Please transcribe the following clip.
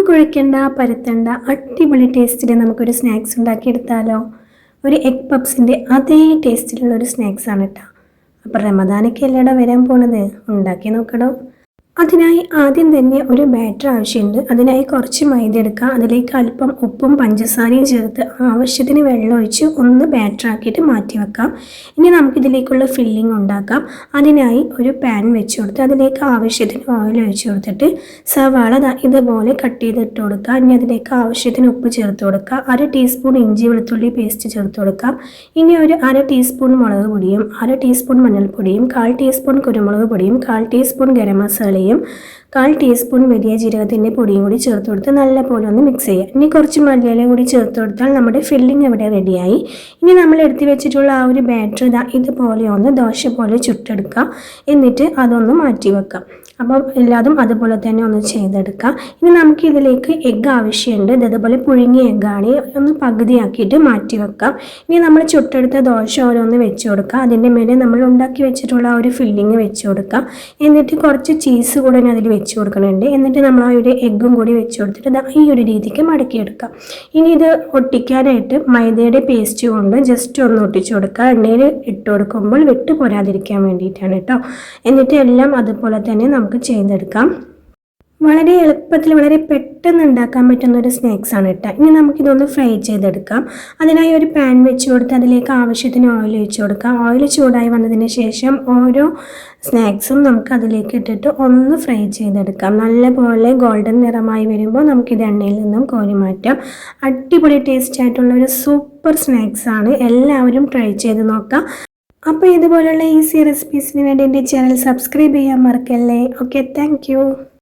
കുഴയ്ക്കേണ്ട പരത്തേണ്ട അടിപൊളി ടേസ്റ്റിൽ നമുക്കൊരു സ്നാക്സ് ഉണ്ടാക്കിയെടുത്താലോ. ഒരു എഗ് പപ്സിൻ്റെ അതേ ടേസ്റ്റിലുള്ള ഒരു സ്നാക്സാണ് കേട്ടോ. അപ്പോൾ റമദാനൊക്കെ അല്ലേടോ വരാൻ പോണത്, ഉണ്ടാക്കി നോക്കടോ. അതിനായി ആദ്യം തന്നെ ഒരു ബാറ്റർ ആവശ്യമുണ്ട്. അതിനായി കുറച്ച് മൈദ എടുക്കുക, അതിലേക്ക് അല്പം ഉപ്പും പഞ്ചസാരയും ചേർത്ത് ആവശ്യത്തിന് വെള്ളം ഒഴിച്ച് ഒന്ന് ബാറ്റർ ആക്കിയിട്ട് മാറ്റി വെക്കാം. ഇനി നമുക്കിതിലേക്കുള്ള ഫില്ലിംഗ് ഉണ്ടാക്കാം. അതിനായി ഒരു പാൻ വെച്ച് കൊടുത്ത് അതിലേക്ക് ആവശ്യത്തിന് ഓയിൽ ഒഴിച്ച് കൊടുത്തിട്ട് സവാള ഇതുപോലെ കട്ട് ചെയ്തിട്ട് കൊടുക്കുക. ഇനി അതിലേക്ക് ആവശ്യത്തിന് ഉപ്പ് ചേർത്ത് കൊടുക്കുക. 1 ടീസ്പൂൺ ഇഞ്ചി വെളുത്തുള്ളി പേസ്റ്റ് ചേർത്ത് കൊടുക്കാം. ഇനി ഒരു 1/2 ടീസ്പൂൺ മുളക് പൊടിയും 1/2 ടീസ്പൂൺ മഞ്ഞൾപ്പൊടിയും 1/4 ടീസ്പൂൺ കുരുമുളക് പൊടിയും 1/4 ടീസ്പൂൺ ഗരം മസാലയും 1/4 ടീസ്പൂൺ വലിയ ജീരകത്തിൻ്റെ പൊടിയും കൂടി ചേർത്ത് കൊടുത്ത് നല്ലപോലെ ഒന്ന് മിക്സ് ചെയ്യുക. ഇനി കുറച്ച് മല്ലിയില കൂടി ചേർത്ത് കൊടുത്താൽ നമ്മുടെ ഫില്ലിംഗ് ഇവിടെ റെഡിയായി. ഇനി നമ്മൾ എടുത്തു വെച്ചിട്ടുള്ള ആ ഒരു ബാറ്റർ ഇതുപോലെ ഒന്ന് ദോശ പോലെ ചുട്ടെടുക്കുക. എന്നിട്ട് അതൊന്ന് മാറ്റി വെക്കാം. അപ്പോൾ എല്ലാതും അതുപോലെ തന്നെ ഒന്ന് ചെയ്തെടുക്കാം. ഇനി നമുക്ക് ഇതിലേക്ക് എഗ്ഗ് ആവശ്യമുണ്ട്. ഇതുപോലെ പുഴുങ്ങിയ എഗ്ഗാണ്, ഒന്ന് പകുതിയാക്കിയിട്ട് മാറ്റി വെക്കാം. ഇനി നമ്മൾ ചുട്ടെടുത്ത ദോശ ഓരോന്ന് വെച്ച് കൊടുക്കുക. അതിൻ്റെ മേലെ നമ്മൾ ഉണ്ടാക്കി വെച്ചിട്ടുള്ള ആ ഒരു ഫില്ലിങ് വെച്ച് കൊടുക്കാം. എന്നിട്ട് കുറച്ച് ചീസ് കൂടെ അതിൽ വെച്ച് കൊടുക്കുന്നുണ്ട്. എന്നിട്ട് നമ്മൾ ആ ഒരു എഗ്ഗും കൂടി വെച്ച് കൊടുത്തിട്ട് ഈ ഒരു രീതിക്ക് മടക്കിയെടുക്കാം. ഇനി ഇത് ഒട്ടിക്കാനായിട്ട് മൈദയുടെ പേസ്റ്റ് കൊണ്ട് ജസ്റ്റ് ഒന്ന് ഒട്ടിച്ചു കൊടുക്കുക. എണ്ണയിൽ ഇട്ട് കൊടുക്കുമ്പോൾ വിട്ട് പോരാതിരിക്കാൻ വേണ്ടിയിട്ടാണ് കേട്ടോ. എന്നിട്ട് എല്ലാം അതുപോലെ തന്നെ നമുക്ക് ചെയ്തെടുക്കാം. വളരെ എളുപ്പത്തിൽ വളരെ പെട്ടെന്ന് ഉണ്ടാക്കാൻ പറ്റുന്ന ഒരു സ്നാക്സ് ആണ് കേട്ടോ. ഇനി നമുക്കിതൊന്ന് ഫ്രൈ ചെയ്തെടുക്കാം. അതിനായി ഒരു പാൻ വെച്ച് കൊടുത്ത് അതിലേക്ക് ആവശ്യത്തിന് ഓയിൽ ഒഴിച്ച് കൊടുക്കാം. ഓയിൽ ചൂടായി വന്നതിന് ശേഷം ഓരോ സ്നാക്സും നമുക്ക് അതിലേക്ക് ഇട്ടിട്ട് ഒന്ന് ഫ്രൈ ചെയ്തെടുക്കാം. നല്ലപോലെ ഗോൾഡൻ നിറമായി വരുമ്പോൾ നമുക്കിത് എണ്ണയിൽ നിന്നും കോരി മാറ്റാം. അടിപൊളി ടേസ്റ്റ് ആയിട്ടുള്ള ഒരു സൂപ്പർ സ്നാക്സ് ആണ്. എല്ലാവരും ട്രൈ ചെയ്ത് നോക്കാം. അപ്പോൾ ഇതുപോലുള്ള ഈസി റെസിപ്പീസിന് വേണ്ടി എൻ്റെ ചാനൽ സബ്സ്ക്രൈബ് ചെയ്യാൻ മറക്കല്ലേ. Okay, thank you.